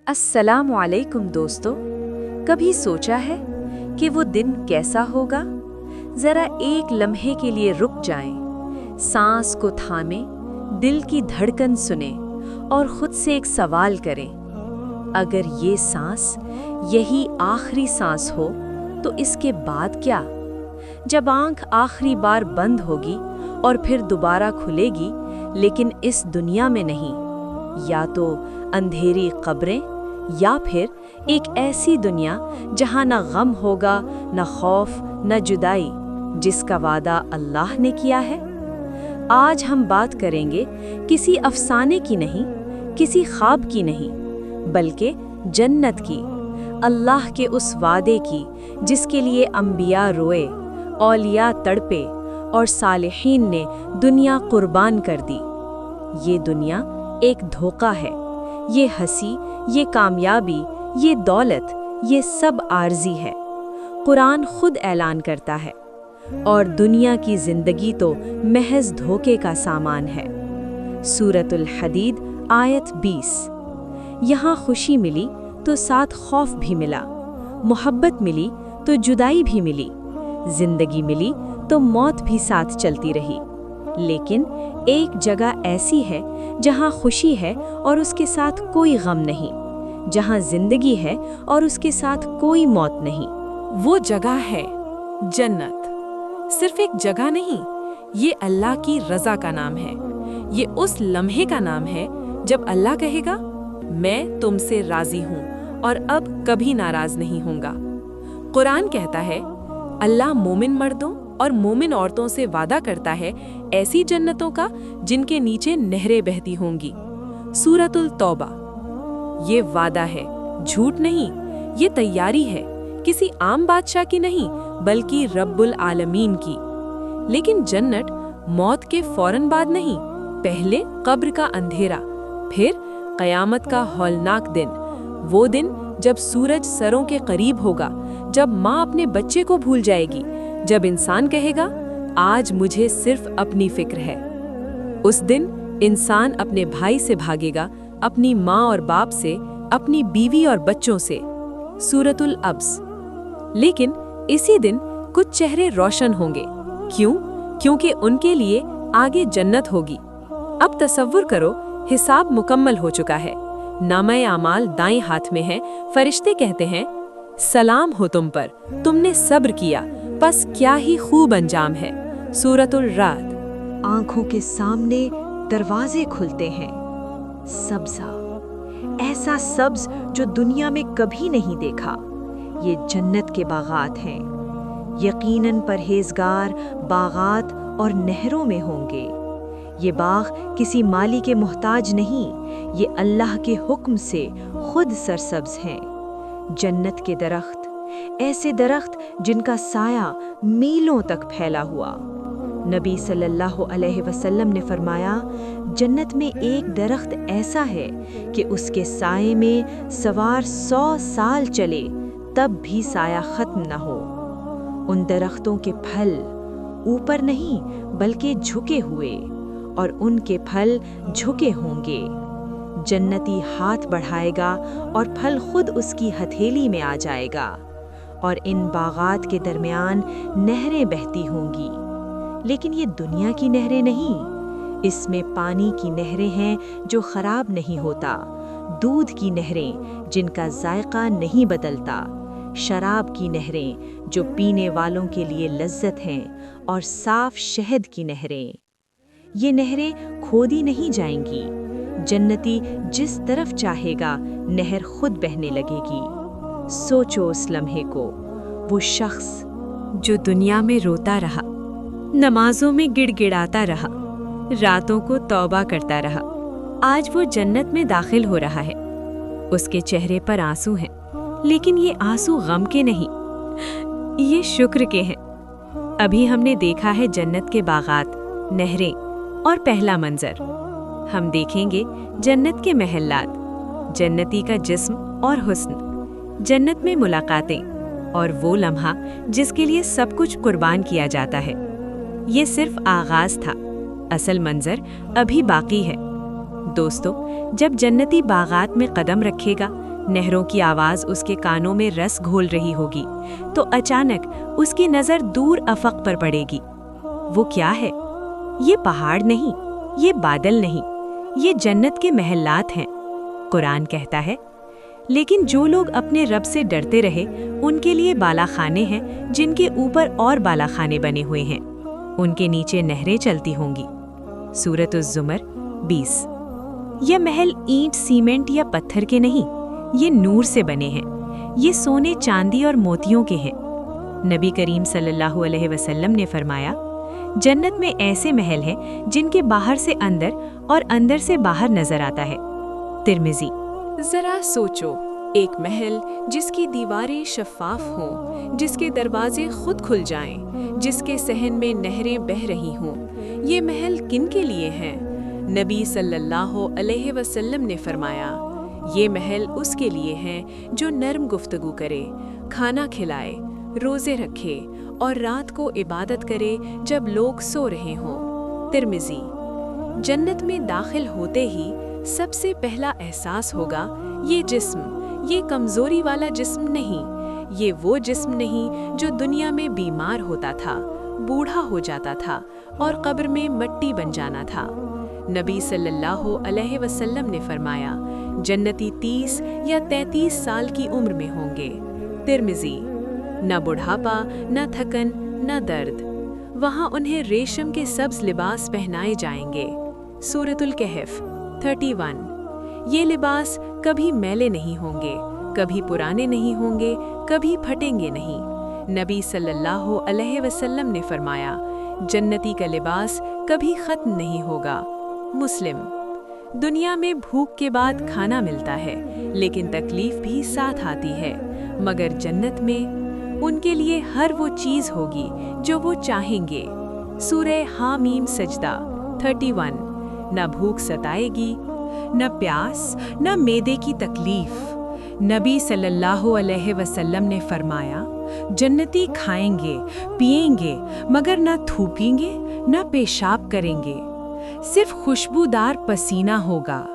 अस्सलामु अलैकुम दोस्तों, कभी सोचा है कि वो दिन कैसा होगा? ज़रा एक लम्हे के लिए रुक जाएं, सांस को थामें, दिल की धड़कन सुने और खुद से एक सवाल करें, अगर ये सांस यही आखिरी सांस हो तो इसके बाद क्या? जब आंख आखिरी बार बंद होगी और फिर दोबारा खुलेगी, लेकिन इस दुनिया में नहीं, या तो अंधेरी कब्रें या फिर एक ऐसी दुनिया जहां ना गम होगा, ना खौफ, ना जुदाई, जिसका वादा अल्लाह ने किया है। आज हम बात करेंगे किसी अफसाने की नहीं, किसी ख्वाब की नहीं, बल्कि जन्नत की, अल्लाह के उस वादे की जिसके लिए अंबिया रोए, औलिया तड़पे और सालिहीन ने दुनिया कुर्बान कर दी। ये दुनिया एक धोखा है, ये हंसी, ये कामयाबी, ये दौलत, ये सब आर्जी है। कुरान खुद ऐलान करता है, और दुनिया की जिंदगी तो महज धोखे का सामान है। सूरतुल हदीद आयत 20। यहाँ खुशी मिली तो साथ खौफ भी मिला, मोहब्बत मिली तो जुदाई भी मिली, जिंदगी मिली तो मौत भी साथ चलती रही। लेकिन एक जगह ऐसी है जहां खुशी है और उसके साथ कोई गम नहीं, जहां जिंदगी है और उसके साथ कोई मौत नहीं। वो जगह है जन्नत। सिर्फ एक जगह नहीं, ये अल्लाह की रज़ा का नाम है। ये उस लम्हे का नाम है जब अल्लाह कहेगा, मैं तुमसे राजी हूँ और अब कभी नाराज नहीं होऊंगा। कुरान कहता है, अल्लाह मोमिन मर्दों और मोमिन औरतों से वादा करता है ऐसी जन्नतों का जिनके नीचे नहरें बहती होंगी। सूरतुल तौबा। ये वादा है, झूठ नहीं, ये तैयारी है, किसी आम बादशाह की नहीं बल्कि रब्बुल आलमीन की। लेकिन जन्नत मौत के फौरन बाद नहीं, पहले कब्र का अंधेरा, फिर कयामत का हौलनाक दिन, वो दिन जब सूरज सरों के करीब होगा, जब माँ अपने बच्चे को भूल जाएगी, जब इंसान कहेगा, आज मुझे सिर्फ अपनी फिक्र है। उस दिन इंसान अपने भाई से भागेगा, अपनी माँ और बाप से, अपनी बीवी और बच्चों से। सूरतुल अब्स। लेकिन इसी दिन कुछ चेहरे रोशन होंगे। क्यों? क्योंकि उनके लिए आगे जन्नत होगी। अब तसव्वुर करो, हिसाब मुकम्मल हो चुका है, नामे आमाल दाएं हाथ में है, फरिश्ते कहते हैं, सलाम हो तुम पर, तुमने सब्र किया, बस क्या ही खूब अंजाम है। सूरतुल रात। आंखों के सामने दरवाजे खुलते हैं, सब्जा, ऐसा सब्ज जो दुनिया में कभी नहीं देखा। ये जन्नत के बागात हैं। यकीनन परहेजगार बागात और नहरों में होंगे। ये बाग किसी माली के मोहताज नहीं, ये अल्लाह के हुक्म से खुद सरसब्ज हैं। जन्नत के दरख्त, ऐसे दरख्त जिनका साया मीलों तक फैला हुआ। नबी सल्लल्लाहु अलैहि वसल्लम ने फरमाया, जन्नत में एक दरख्त ऐसा है कि उसके साये में सवार 100 साल चले तब भी साया खत्म न हो। उन दरख्तों के फल ऊपर नहीं बल्कि झुके हुए, और उनके फल झुके होंगे। जन्नती हाथ बढ़ाएगा और फल खुद उसकी हथेली में आ जाएगा, और इन बागात के दरमियान नहरें बहती होंगी। लेकिन ये दुनिया की नहरें नहीं, इसमें पानी की नहरें हैं जो खराब नहीं होता, दूध की नहरें जिनका जायका नहीं बदलता, शराब की नहरें जो पीने वालों के लिए लज्जत हैं, और साफ शहद की नहरें। ये नहरें खोदी नहीं जाएंगी। जन्नती जिस तरफ चाहेगा नहर खुद बहने लगेगी। सोचो उस लम्हे को, वो शख्स जो दुनिया में रोता रहा, नमाजों में गिड़गिड़ाता रहा, रातों को तौबा करता रहा, आज वो जन्नत में दाखिल हो रहा है। उसके चेहरे पर आंसू हैं, लेकिन ये आंसू गम के नहीं, ये शुक्र के हैं। अभी हमने देखा है जन्नत के बागात, नहरें और पहला मंजर। हम देखेंगे जन्नत के महल्लात, जन्नती का जिस्म और हुस्न, जन्नत में मुलाकातें, और वो लम्हा जिसके लिए सब कुछ कुर्बान किया जाता है। ये सिर्फ आगाज था, असल मंजर अभी बाकी है। दोस्तों, जब जन्नती बागात में कदम रखेगा, नहरों की आवाज़ उसके कानों में रस घोल रही होगी, तो अचानक उसकी नज़र दूर अफक पर पड़ेगी। वो क्या है? ये पहाड़ नहीं, ये बादल नहीं, ये जन्नत के महलात हैं, कुरान कहता है। लेकिन जो लोग अपने रब से डरते रहे, उनके लिए बालाखाने हैं जिनके ऊपर और बालाखाने बने हुए हैं। उनके नीचे नहरें चलती होंगी। सूरत उज़्ज़ुमर 20। ये महल ईंट, सीमेंट या पत्थर के नहीं, ये नूर से बने हैं। ये सोने, चांदी और मोतियों के हैं। नबी करीम सल्लल्लाहु अलैहि वसल्लम ने फरमाया, जन्नत में ऐसे महल हैं जिनके बाहर से अंदर और अंदर से बाहर नजर आता है। तिर्मिज़ी। जरा सोचो, एक महल जिसकी दीवारें शफ़ाफ हों, जिसके दरवाजे खुद खुल जाएं, जिसके सहन में नहरें बह रही हों, ये महल किन के लिए हैं? नबी सल्लल्लाहु अलैहि वसल्लम ने फरमाया, ये महल उसके लिए हैं जो नर्म गुफ्तगू करे, खाना खिलाए, रोज़े रखे और रात को इबादत करे जब लोग सो रहे हों। तिर्मिज़ी। जन्नत में दाखिल होते ही सबसे पहला एहसास होगा, ये जिस्म, ये कमज़ोरी वाला जिस्म नहीं, ये वो जिस्म नहीं जो दुनिया में बीमार होता था, बूढ़ा हो जाता था और कब्र में मिट्टी बन जाना था। नबी सल्लल्लाहु अलैहि वसल्लम ने फरमाया, जन्नती 30 या 33 साल की उम्र में होंगे। तिर्मिज़ी। न बुढ़ापा, न थकन, न दर्द। वहाँ उन्हें रेशम के सब्ज लिबास पहनाए जाएंगे। सूरतुल कहफ 31। ये लिबास कभी मैले नहीं होंगे, कभी पुराने नहीं होंगे, कभी फटेंगे नहीं। नबी सल्लल्लाहु अलैहि वसल्लम ने फरमाया, जन्नती का लिबास कभी खत्म नहीं होगा। मुस्लिम। दुनिया में भूख के बाद खाना मिलता है, लेकिन तकलीफ भी साथ आती है, मगर जन्नत में उनके लिए हर वो चीज़ होगी जो वो चाहेंगे। सूरह हामीम सजदा 31। न भूख सताएगी, न प्यास, न मैदे की तकलीफ। नबी सल्लल्लाहु अलैहि वसल्लम ने फरमाया, जन्नती खाएंगे, पिएंगे, मगर न थूकेंगे, न पेशाब करेंगे, सिर्फ खुशबूदार पसीना होगा।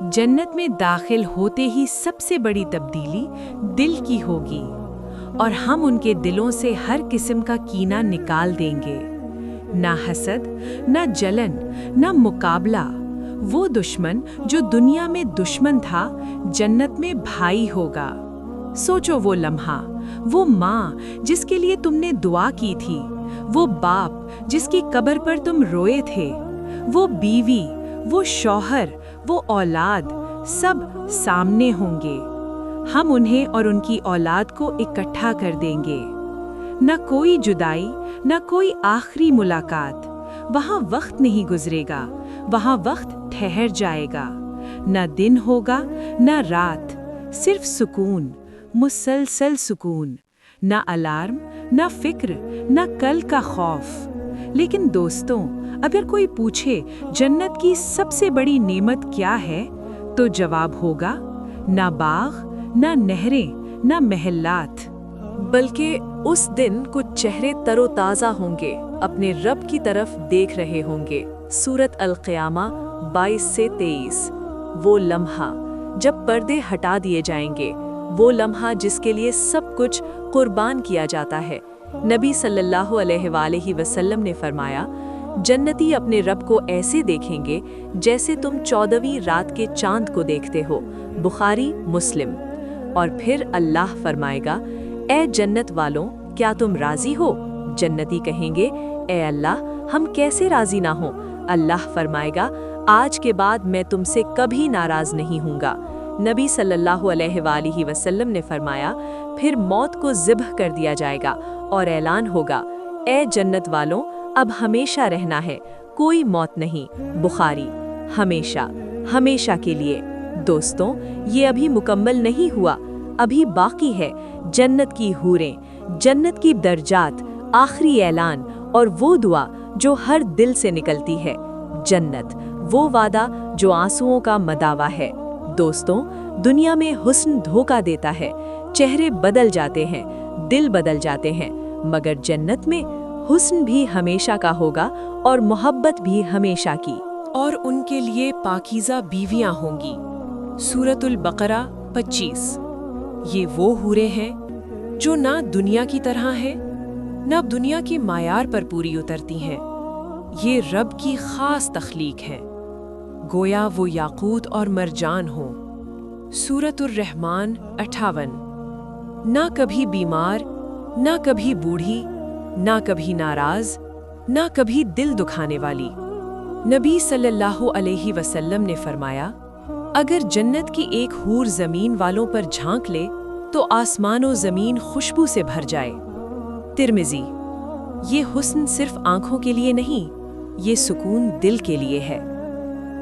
जन्नत में दाखिल होते ही सबसे बड़ी तब्दीली दिल की होगी, और हम उनके दिलों से हर किस्म का कीना निकाल देंगे। ना हसद, ना जलन, ना मुकाबला। वो दुश्मन जो दुनिया में दुश्मन था, जन्नत में भाई होगा। सोचो वो लम्हा, वो माँ जिसके लिए तुमने दुआ की थी, वो बाप जिसकी कब्र पर तुम रोए थे, वो बीवी, वो शौहर, वो औलाद, सब सामने होंगे। हम उन्हें और उनकी औलाद को इकट्ठा कर देंगे। न कोई जुदाई, न कोई आखिरी मुलाकात। वहाँ वक्त नहीं गुजरेगा, वहाँ वक्त ठहर जाएगा। न दिन होगा, न रात, सिर्फ सुकून, मुसलसल सुकून। न अलार्म, न फिक्र, न कल का खौफ। लेकिन दोस्तों, अगर कोई पूछे जन्नत की सबसे बड़ी नेमत क्या है, तो जवाब होगा, न बाग, न नहरें, न महलात, बल्कि उस दिन कुछ चेहरे तरोताज़ा होंगे, अपने रब की तरफ देख रहे होंगे। सूरत अल-क़ियामा 22 से 23। वो लम्हा जब पर्दे हटा दिए जाएंगे, वो लम्हा जिसके लिए सब कुछ कुर्बान किया जाता है। नबी सल्लल्लाहु अलैहि वसल्लम ने फरमाया, जन्नती अपने रब को ऐसे देखेंगे जैसे तुम 14वीं रात के चांद को देखते हो। बुखारी, मुस्लिम। और फिर अल्लाह फरमाएगा, ए जन्नत वालों, क्या तुम राजी हो? जन्नती कहेंगे, ए अल्लाह, हम कैसे राजी ना हो? अल्लाह फरमाएगा, आज के बाद मैं तुमसे कभी नाराज नहीं हूँगा। नबी सल्लल्लाहु अलैहि वसल्लम ने फरमाया, फिर मौत को ज़िब्ह कर दिया जाएगा और ऐलान होगा, ए जन्नत वालों, अब हमेशा रहना है, कोई मौत नहीं। बुखारी। हमेशा, हमेशा के लिए। दोस्तों, ये अभी मुकम्मल नहीं हुआ, अभी बाकी है। जन्नत की हूरें, जन्नत की दर्जात, आखिरी ऐलान और वो दुआ जो हर दिल से निकलती है। जन्नत, वो वादा जो आंसुओं का मदावा है। दोस्तों, दुनिया में हुस्न धोखा देता है, चेहरे बदल जाते हैं, दिल बदल जाते हैं, मगर जन्नत में हुस्न भी हमेशा का होगा और मोहब्बत भी हमेशा की। और उनके लिए पाकीज़ा बीवियां होंगी। सूरतुल बकरा 25 یہ وہ حوریں ہیں جو نہ دنیا کی طرح ہیں نہ دنیا کے معیار پر پوری اترتی ہیں، یہ رب کی خاص تخلیق ہے، گویا وہ یاقوت اور مرجان ہوں۔ سورۃ الرحمن 58 نہ کبھی بیمار، نہ کبھی بوڑھی، نہ کبھی ناراض، نہ کبھی دل دکھانے والی۔ نبی صلی اللہ علیہ وسلم نے فرمایا، اگر جنت کی ایک حور زمین والوں پر جھانک لے تو آسمان و زمین خوشبو سے بھر جائے۔ ترمذی یہ حسن صرف آنکھوں کے لیے نہیں، یہ سکون دل کے لیے ہے۔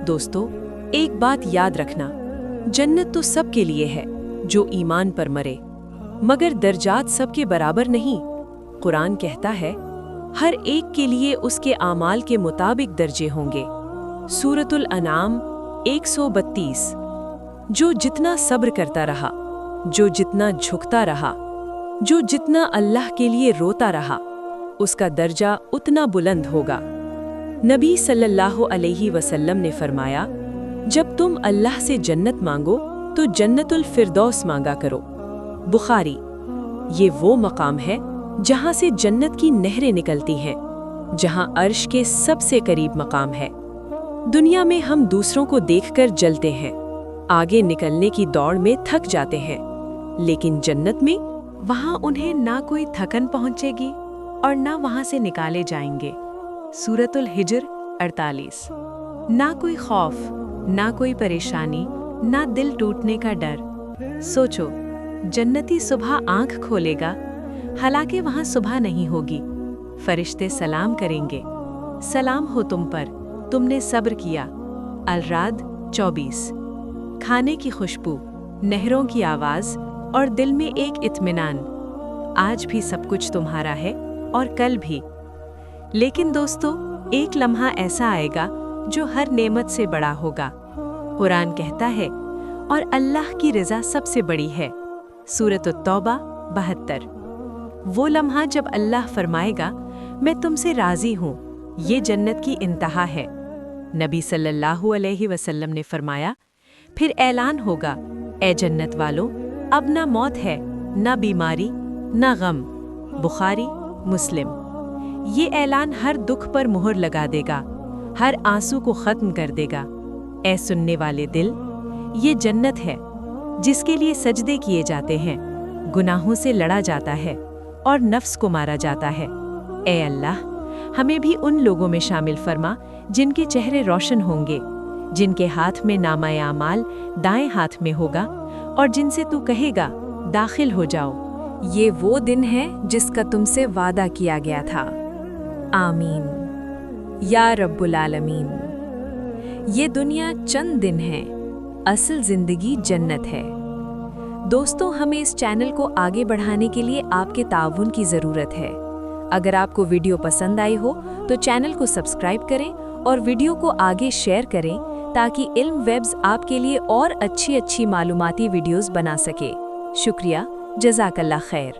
دوستو، ایک بات یاد رکھنا، جنت تو سب کے لیے ہے جو ایمان پر مرے، مگر درجات سب کے برابر نہیں۔ قرآن کہتا ہے، ہر ایک کے لیے اس کے اعمال کے مطابق درجے ہوں گے۔ سورۃ الانعام 132 جو جتنا صبر کرتا رہا، جو جتنا جھکتا رہا، جو جتنا اللہ کے لیے روتا رہا، اس کا درجہ اتنا بلند ہوگا۔ نبی صلی اللہ علیہ وسلم نے فرمایا، جب تم اللہ سے جنت مانگو تو جنت الفردوس مانگا کرو۔ بخاری یہ وہ مقام ہے جہاں سے جنت کی نہریں نکلتی ہیں، جہاں عرش کے سب سے قریب مقام ہے۔ دنیا میں ہم دوسروں کو دیکھ کر جلتے ہیں، آگے نکلنے کی دوڑ میں تھک جاتے ہیں، لیکن جنت میں وہاں انہیں نہ کوئی تھکن پہنچے گی اور نہ وہاں سے نکالے جائیں گے۔ سورۃ الحجر 48 نہ کوئی خوف، نہ کوئی پریشانی، نہ دل ٹوٹنے کا ڈر۔ سوچو، جنتی صبح آنکھ کھولے گا، حالانکہ وہاں صبح نہیں ہوگی، فرشتے سلام کریں گے، سلام ہو تم پر، تم نے صبر کیا۔ الرعد 24 کھانے کی خوشبو، نہروں کی آواز اور دل میں ایک اطمینان، آج بھی سب کچھ تمہارا ہے اور کل بھی۔ لیکن دوستو، ایک لمحہ ایسا آئے گا جو ہر نعمت سے بڑا ہوگا۔ قرآن کہتا ہے، اور اللہ کی رضا سب سے بڑی ہے۔ سورۃ التوبہ 72 وہ لمحہ جب اللہ فرمائے گا، میں تم سے راضی ہوں، یہ جنت کی انتہا ہے۔ نبی صلی اللہ علیہ وسلم نے فرمایا، پھر اعلان ہوگا، اے جنت والو، اب نہ موت ہے، نہ بیماری، نہ غم۔ بخاری مسلم یہ اعلان ہر دکھ پر مہر لگا دے گا، ہر آنسو کو ختم کر دے گا۔ اے سننے والے دل، یہ جنت ہے جس کے لیے سجدے کیے جاتے ہیں، گناہوں سے لڑا جاتا ہے اور نفس کو مارا جاتا ہے۔ اے اللہ، ہمیں بھی ان لوگوں میں شامل فرما جن کے چہرے روشن ہوں گے، جن کے ہاتھ میں نامہ اعمال دائیں ہاتھ میں ہوگا اور جن سے تو کہے گا، داخل ہو جاؤ۔ یہ وہ دن ہے جس کا تم سے وعدہ کیا گیا تھا۔ آمین یا رب العالمین۔ یہ دنیا چند دن ہے، اصل زندگی جنت ہے۔ دوستوں، ہمیں اس چینل کو آگے بڑھانے کے لیے آپ کے تعاون کی ضرورت ہے۔ اگر آپ کو ویڈیو پسند آئی ہو تو چینل کو سبسکرائب کریں اور ویڈیو کو آگے شیئر کریں تاکہ علم ویبز آپ کے لیے اور اچھی معلوماتی ویڈیوز بنا سکے۔ شکریہ، جزاک اللہ خیر۔